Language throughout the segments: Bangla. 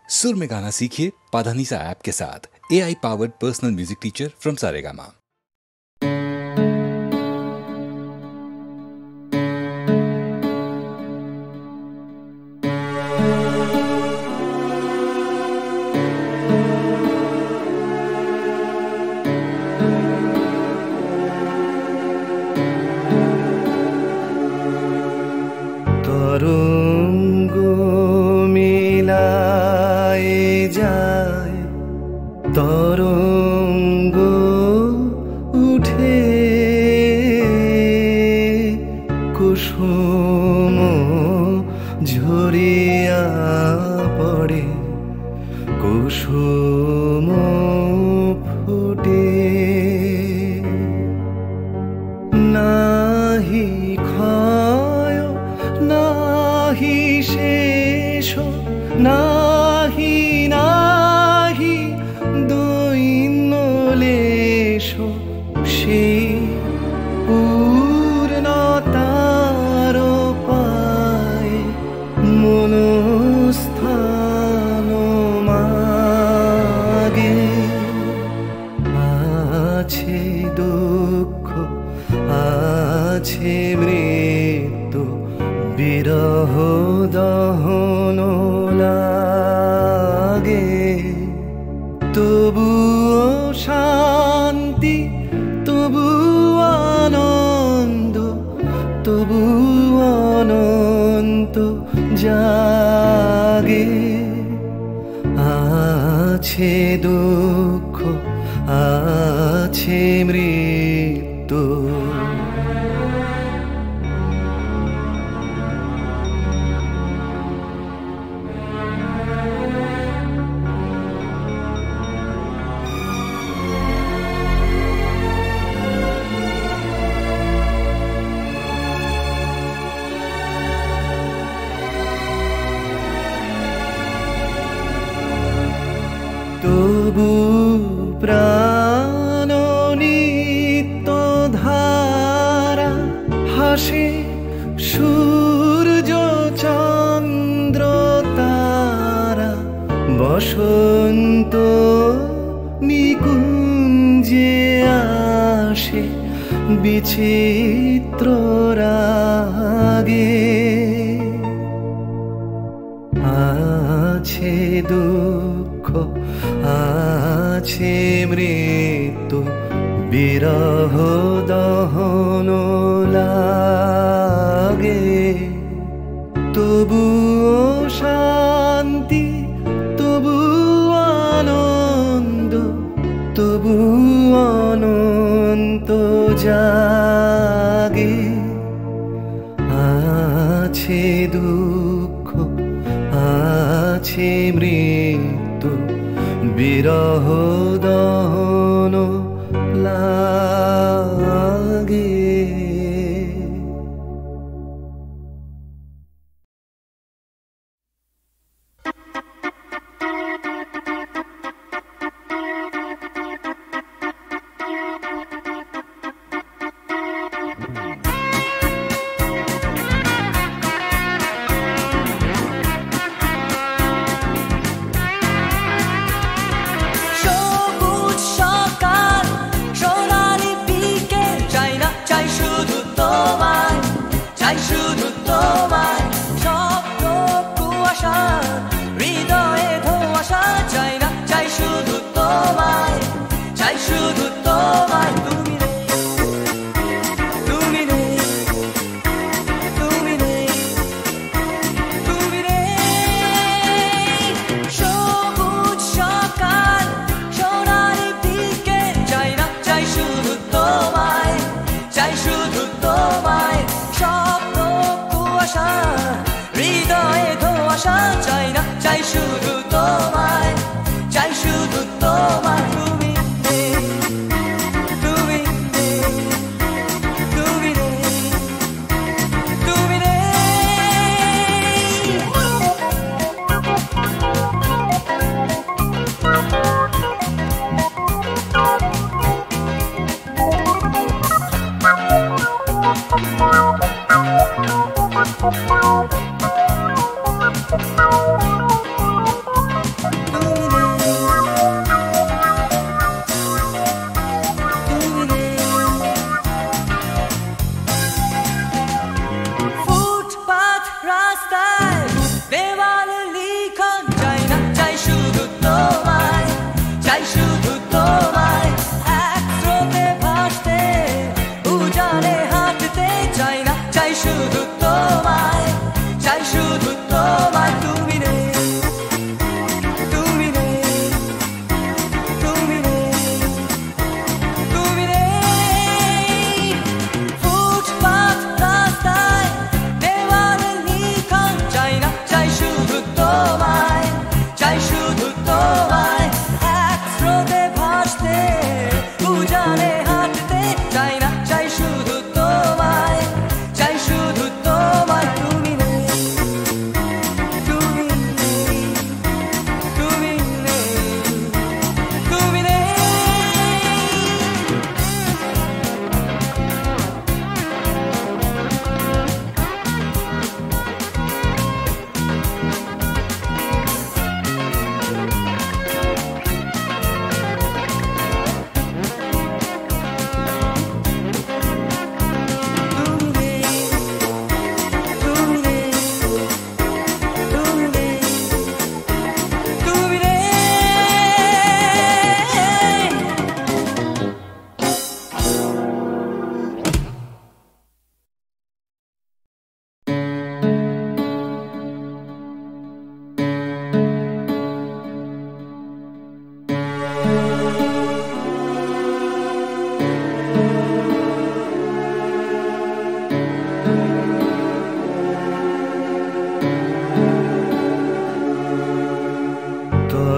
सुर में गाना सीखिए पाधानीसा ऐप के साथ। AI powered personal music teacher from Saregama. তরঙ্গ উঠে কুসুম ঝরিয়া পড়ে, কুসুম ফুটে নাহি ক্ষয় নাহি শেষ নাহি নাহি দৈন্যলেশ, সেই পূর্ণতার পায় মনস্থান মাগে। আছে দুঃখ আছে মৃত্যু, বিরহ দহন লাগে, তবুও শান্তি তবু আনন্দ, তবু অনন্ত জাগে। আছে দুঃখ আছে মৃত্যু, তবু প্রাণ নিত্য ধারা হাসে, সূর্য চন্দ্র তারা বসন্ত নিকুঞ্জে আসে বিচিত্র রাগে। আছে দুঃখ আছে মৃত্যু, বিরহ দহন লাগে, তবুও শান্তি তবু আনন্দ, তবু অনন্ত জাগে। আছে দুঃখ আছে মৃত্যু, বিরহ দহন লাগে। হৃদয়ে ধোঁয়াশা চাই না।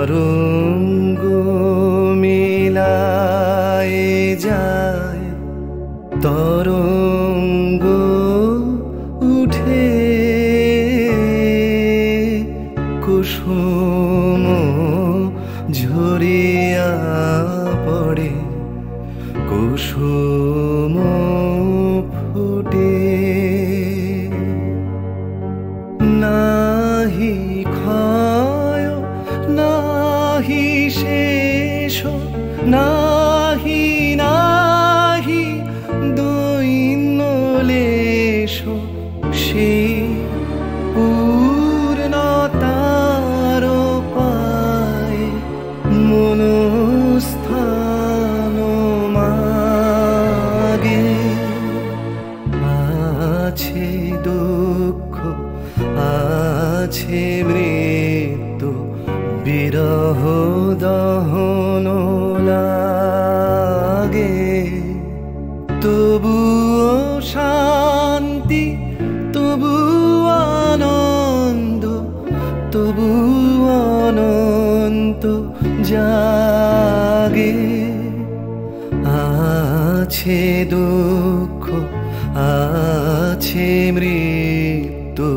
তরঙ্গ মেলায় যায় তরঙ্গ উঠে কুসুম ঝরিয়া পড়ে কুসুম ফুটে নাহি ক্ষয় নাহি শেষ নাহি নাহি দৈন্য লেশ সেই পূর্ণতার পায় মনস্থান মাগে আছে দুঃখ আছে মৃত্যু বিরহ দহন লাগে তবুও শান্তি তবু আনন্দ তবু অনন্ত জাগে আছে দুঃখ আছে মৃত্যু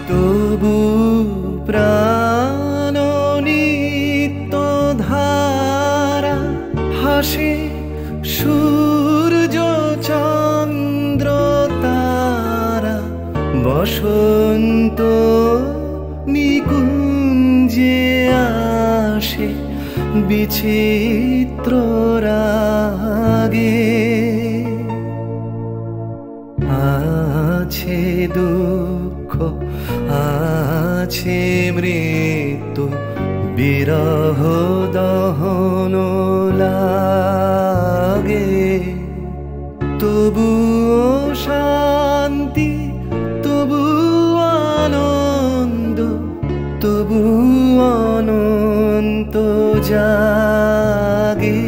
তবু প্রাণ নিত্য ধারা হাসে সূর্য চন্দ্র তারা বসন্ত নিকুঞ্জে আসে বিচিত্র রাগে আছে দুঃখ আছে মৃত্যু বিরহ দহন লাগে তবু শান্তি তবু আনন্দ তবু অনন্ত জাগে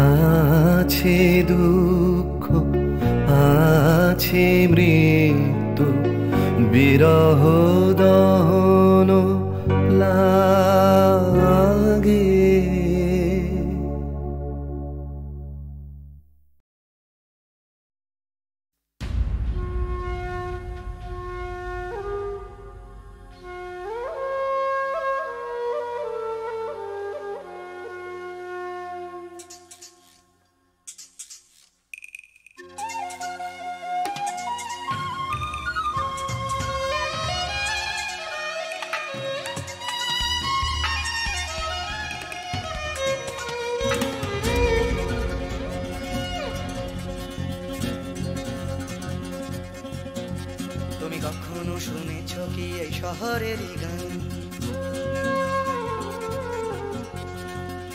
আছে দুঃখ আছে মৃত্যু বিরহ দহন লাগে তুমি কখনো শুনেছ কি এই শহরেরই গান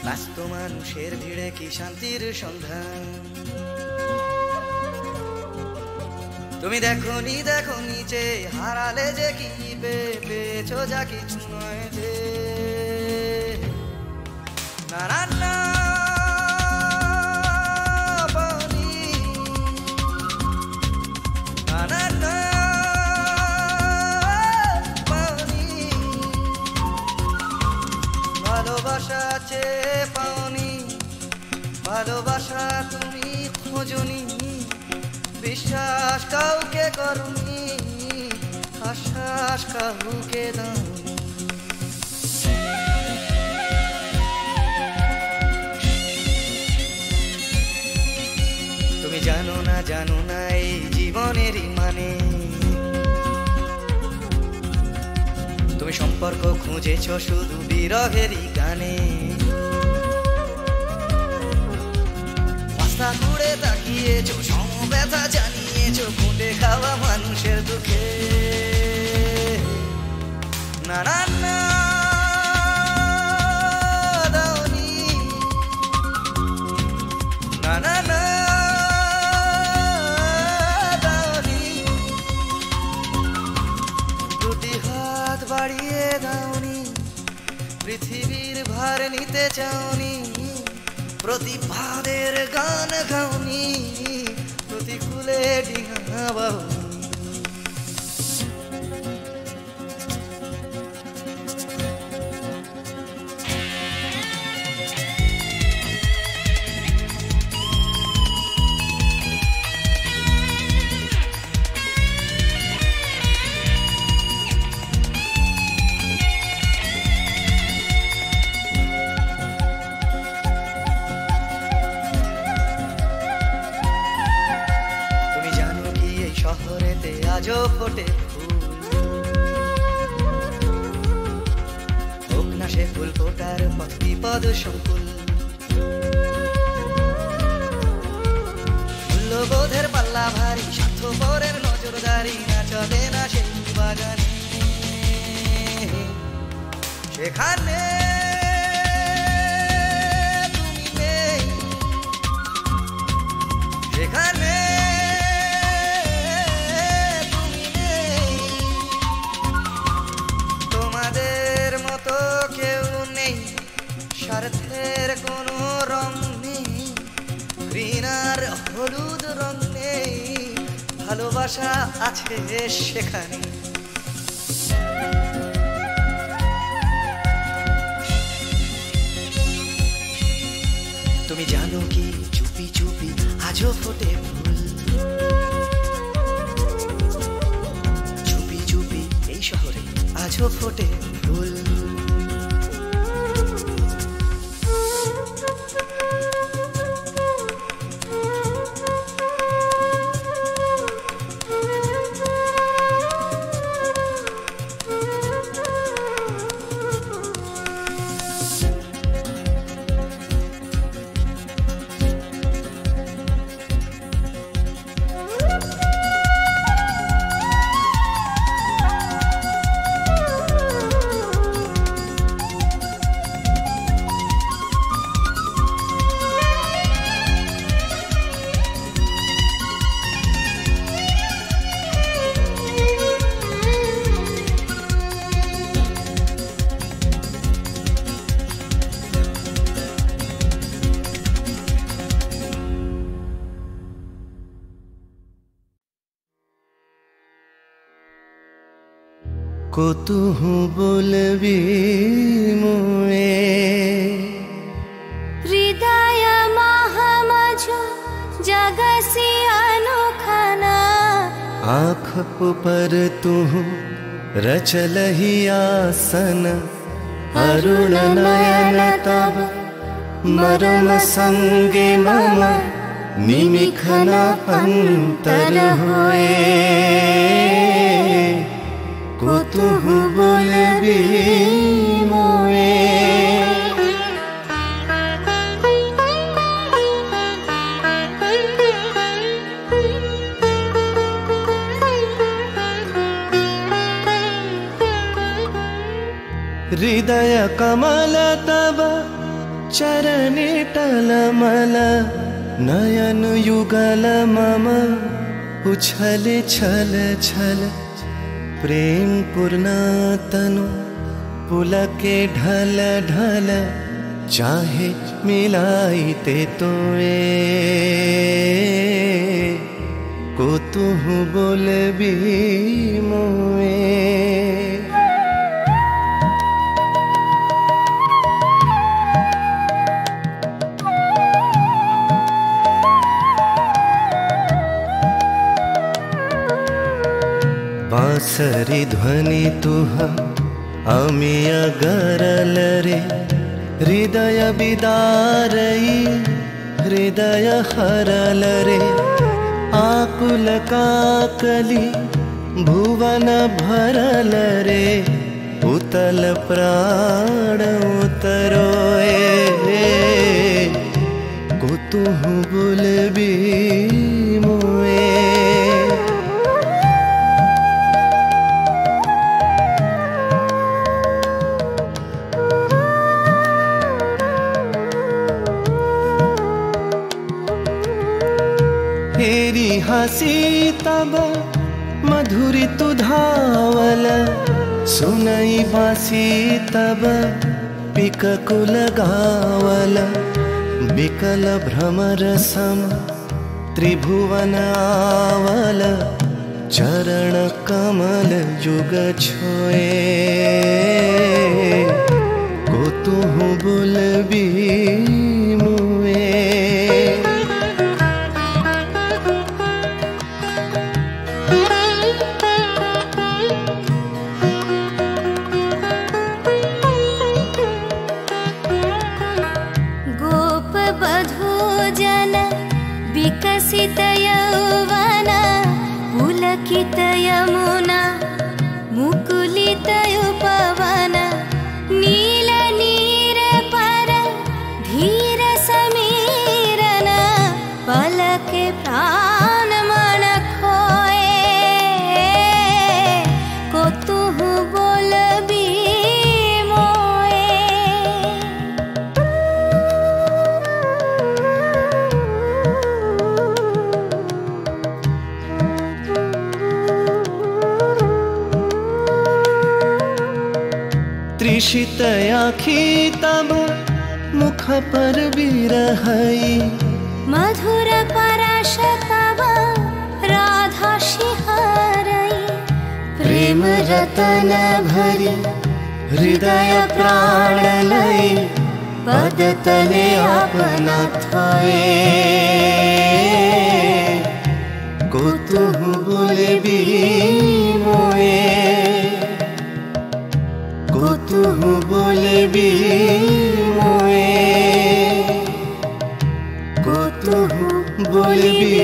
ব্যস্ত মানুষের ভিড়ে কি শান্তির সন্ধান তুমি দেখোনি দেখোনি যে হারালে যে কি পেয়েছো যা কিছু নয় যে না না না ভালোবাসা আছে পাওনি ভালোবাসা তুমি খোঁজনি বিশ্বাস কাউকে করনি আশ্বাস কাউকে দাওনি তুমি জানো না এই জীবনেরই মানে তুমি সম্পর্ক খুঁজেছো শুধু বিরহেরই গানে রাস্তা ঘুরে তাকিয়েছো সমব্যথা জানিয়েছো খুঁটে খাওয়া মানুষের দুঃখে না না না দাওনি না না না পৃথিবীর ভার নিতে চাওনি, প্রতিবাদের গান গাওনি, প্রতিকূলে ডিঙা বাহুনি। শহরেতে আজও ফোটে ফুল, হোক না সে ফুল ফোটার পথ বিপদ সংকুল। মূল্যবোধের পাল্লা ভারী, স্বার্থপরের নজরদারি না চলে না সেই বাগানে। সেখানে তুমি নেই, সেখানে স্বার্থের কোনো রং নেই, ঘৃণার হলুদ রং নেই, ভালোবাসা আছে সেখানে। তুমি জানো কি চুপি চুপি আজও ফোটে ফুল, চুপি চুপি এই শহরে আজও ফোটে ফুল। কতুহু বলবি মুয়ে হৃদয় মহামঝু জগসি অনুখনা, आँख पर तुहु रचलहि आसन, अरुण नयन तब मरम संगे मम निमिखन अंतर होए। কতুহু বলবি মুয়ে हृदय कमल तब चरणे टलमल, नयन युगल मम उछल छल छल। प्रेम पूर्णा तनु पुलके ढल ढल, चाहे मिलाई ते तोए। কতুহু বলবি মুয়ে बांसरी ध्वनि तुह अमी अगरल रे, हृदय बिदारई हृदय हरल रे। आकुल काकली भुवन भरल रे, उतल प्राण उतरोए। কতুহু বলবি মুয়ে तेरी हंसी तब मधुरी तु धावल, सुनई बासी तब पिककु लगावल बिकल भ्रमर सम त्रिभुवन आवल चरण कमल युग छोए को तुहु बोलबी मुए गोप बधू जन विकसित यौवन पुलकित यमुना मुकुलित उपवन नील नीर पर धीर समीरन पलक प्राण मन खोए को तुहु बोलबी मोए त्रिषित आखी तब मुख पर बिरहई मधुर परश तब राधा शिहरई प्रेम रतन भरी हृदय प्राण लई पद तले अपना थाए को तुहु बोलबी मोए को तुहु बोलबी मोए को तुहु बोलबी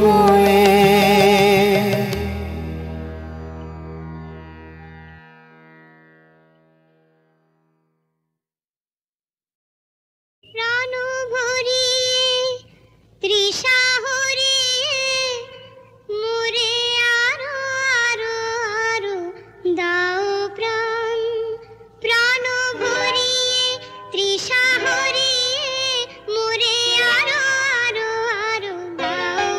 मोए প্রাণ ভরিয়ে তৃষা হরিয়ে মোরে আরো আরো আরো দাও প্রাণ প্রাণ ভরিয়ে তৃষা হরিয়ে মোরে আরো আরো আরো দাও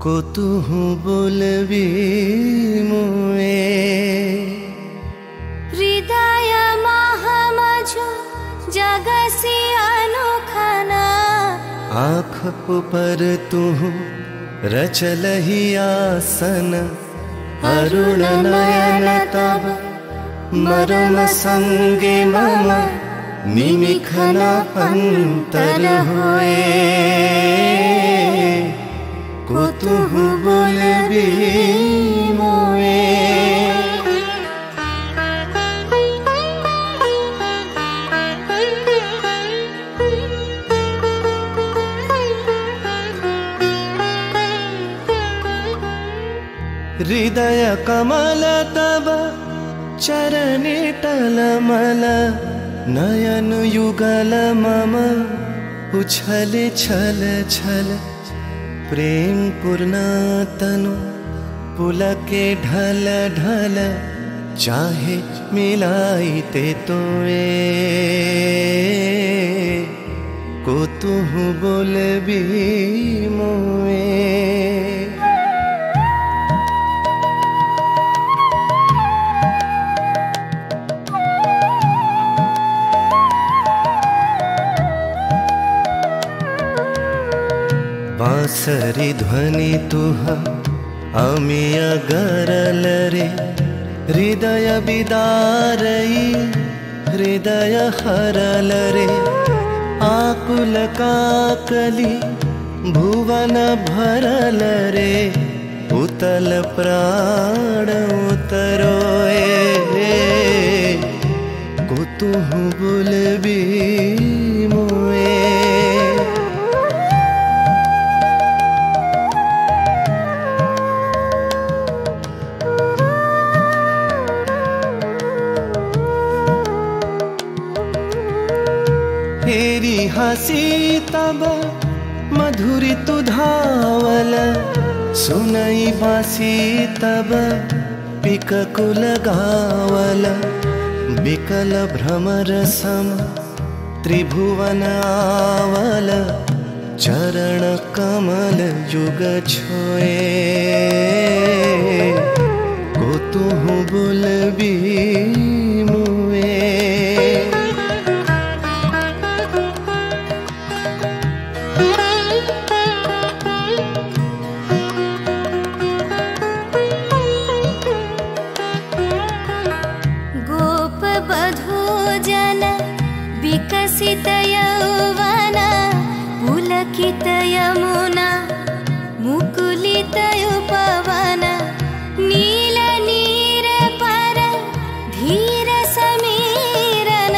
কতুহু বলবি মোয়ে হৃদয় মহামঝু जगसी अनुखना आँख पर तुह रचलहि आसन अरुण नयन तब मरम संगे मम निमिखना अंतर होए कतुह बोलबी मोए हृदय कमल तब चरणे टलमल नयन युगल मम उछल छल छल प्रेम पूर्ण तनु पुलके ढल ढल चाहे मिलाइते तोए कतुह बोलबी मोए बांसरी ध्वनि तुह अमिय गरल रे हृदय बिदारई हृदय हरल रे आकुल काकली भुवन भरल रे उतल प्राण उतरोए कतुह बोलबी मोए तेरी हंसी तब मधुरी तु धावल सुनई बासी तब पिककुल गावल बिकल भ्रमर सम त्रिभुवन आवल चरण कमल युग छोए कतुह बोलबी मोए विकसित यौवन पुलकित यमुना मुकुलित उपवन नील नीर पर धीर समीरन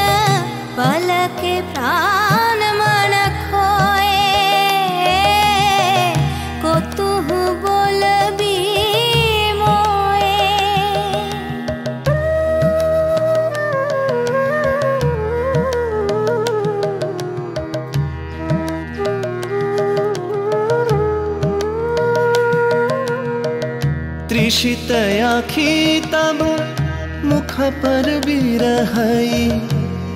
पलके प्राण मन खोए कतुह बोलबी मोए त्रिषित आँखी तब मुख पर बिरहई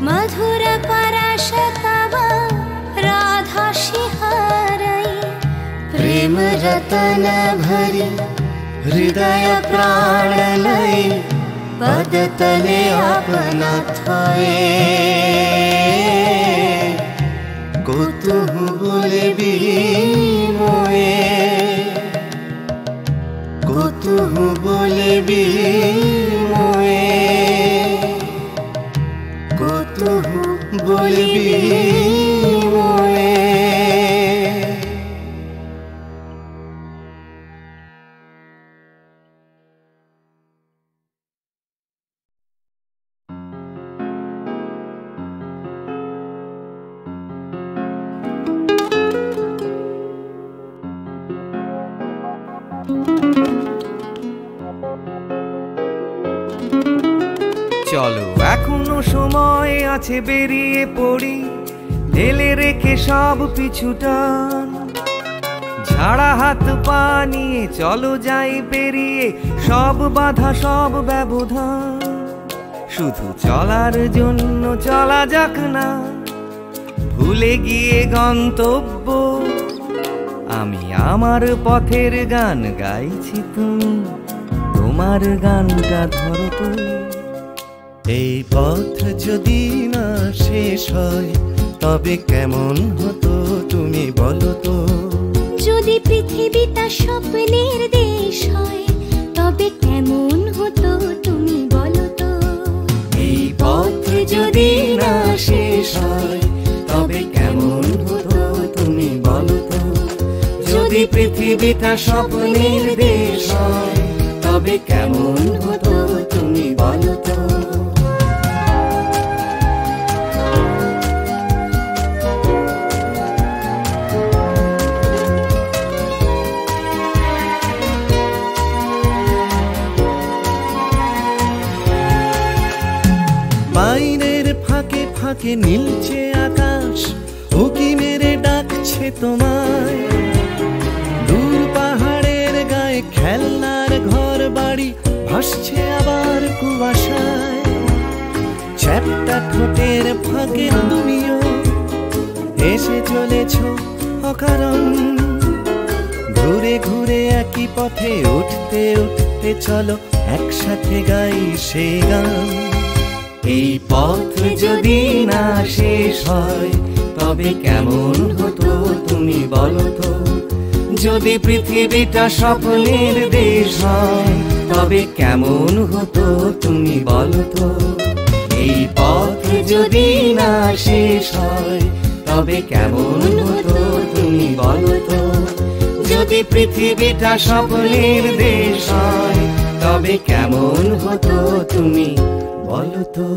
मधुर परश तब राधा शिहरई प्रेम रतन भरी हृदय प्राण लई पद तले अपना थोए कतुह बोलबी मोए कतुह बोलबी मोए कतुह बोलबी मोए চলো এখনো সময় আছে বেরিয়ে পড়ি ঢেলে রেখে সব পিছুটান ঝাড়া হাত পা নিয়ে চলো যাই পেরিয়ে সব বাধা সব ব্যবধান শুধু চলার জন্য চলা যাক না ভুলে গিয়ে গন্তব্য আমি আমার পথের গান গাইছি, তুমি তোমার গানটা ধরো তো। এই পথ যদি না শেষ হয় তবে কেমন হতো তুমি বলো তো। যদি পৃথিবীটা স্বপ্নের দেশ হয় তবে কেমন হতো তুমি বলো তো। এই পথ যদি না শেষ হয় তবে কেমন হতো তুমি বলো তো। যদি পৃথিবীটা স্বপ্নের দেশ হয় তবে কেমন হতো তুমি বলো তো। বাইরের ফাঁকে ফাঁকে নীলছে আকাশ, উকি মেরে ডাকছে তোমায়। দূর পাহাড়ের গায়ে খেলনার ঘর বাড়ি ভাসছে আবার কুয়াশায়। চ্যাপ্টা ঠোঁটের ফাঁকে তুমিও এসে চলেছ অকারণ। ঘুরে ঘুরে একই পথে উঠতে উঠতে চলো একসাথে গাই সে গান। এই পথ যদি না শেষ হয় তবে কেমন হতো তুমি বলো তো। যদি পৃথিবীটা স্বপ্নের দেশ হয় তবে কেমন হতো তুমি বলো তো। এই পথ যদি না শেষ হয় তবে কেমন হতো তুমি বলো তো। যদি পৃথিবীটা স্বপ্নের দেশ হয় তবে কেমন হতো তুমি বলো তো।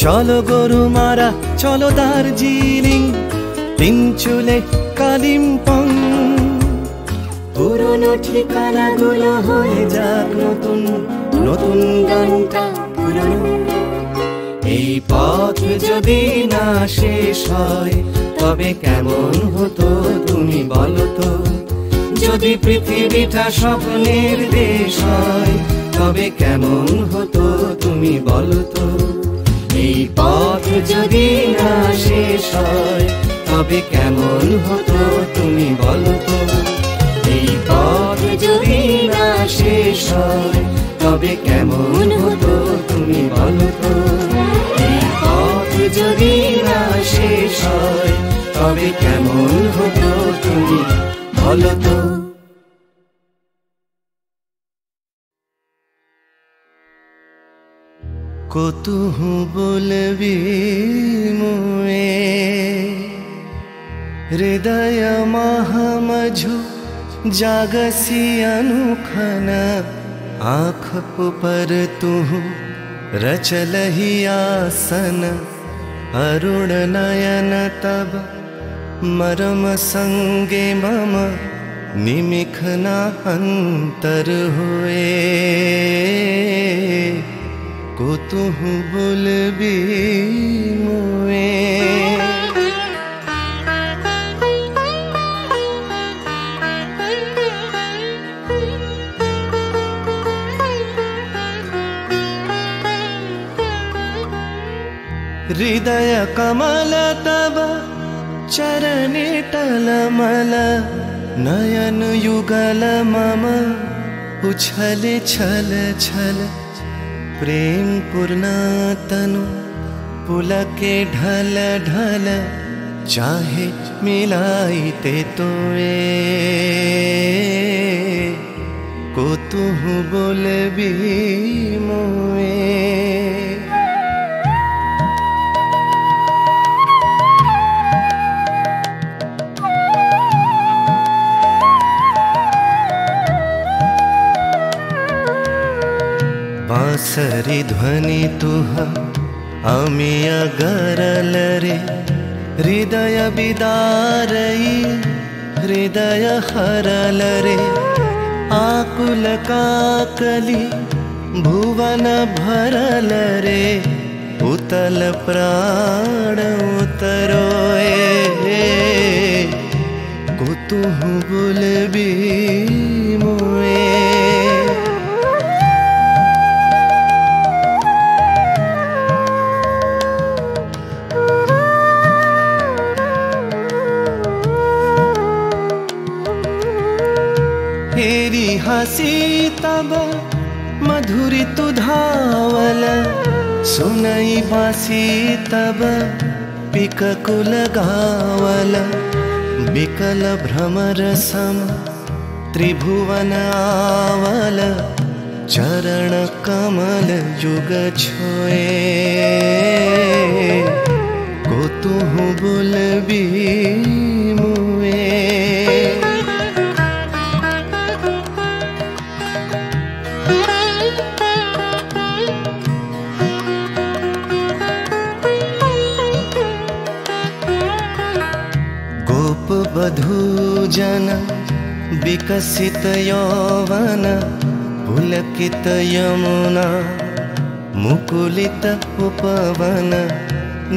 চলো গরু মারা চলো দার্জিলিং, তিনচুলে কালিম্পং। পুরনো ঠিকানাগুলো হয়ে যাক নতুন, নতুন গানটা পুরনো। এই পথ যদি না শেষ হয় তবে কেমন হতো তুমি বলো তো। যদি পৃথিবীটা স্বপ্নের দেশ হয় তবে কেমন হতো তুমি বলো তো। এই পথ যদি না শেষ হয় তবে কেমন হতো তুমি বলো তো। এই পথ যদি না শেষ হয় তবে কেমন হতো তুমি বলো তো। এই পথ যদি না শেষ হয় তবে কেমন হতো তুমি বলো তো। কতুহু বলবি মুয়ে হৃদয় মহামঝু जागसी अनुखन आँख पर तुहु रचलहि आसन अरुण नयन तब मरम संगे मम निमिखना अंतर हुए को तुहु बुलबी मुए। हृदय कमल तब चरणे टलमल नयन युगल मम उछल छल छल प्रेम पूर्ण तनु पुलके ढल ढल चाहे मिलाइते तोए को तुहु बोलबी मोए। सरी ध्वनि तुह आमिया गरलरे हृदय बिदारई हृदय हरलरे आकुल काकली भुवन भरलरे उतल प्राण उतरोए कुतुहु बुलबी मुए हेरी हसी तब मधुरी तु धावल सुनई बासी तब पिककुल गावल बिकल भ्रमर सम त्रिभुवन आवल चरण कमल युग छोए कुतुहु बुलबी मुए बधूजन विकसित यौवन पुलकित यमुना मुकुलित उपवन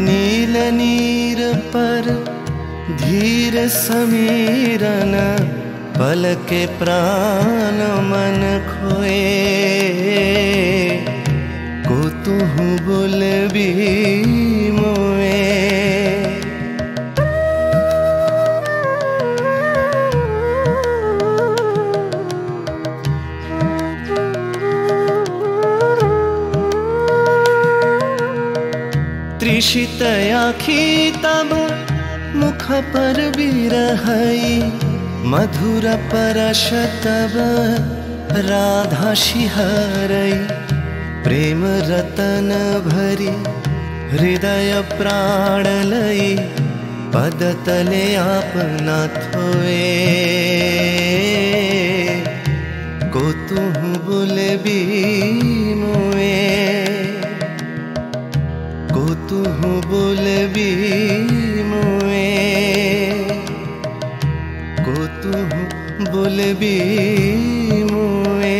नील नीर पर धीर समीरन पल के प्राण मन खोए कुतुहु बुलबी मुए त्रिषित आखी तब मुख पर बिरहई मधुर परश तब राधा शिहरई प्रेम रतन भरी हृदय प्राण लई पद तले आपना थोए कुतुहु बुलबी मुए कुतुहु बुलबी मुए कुतुहु बुलबी मुए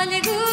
Hallelujah.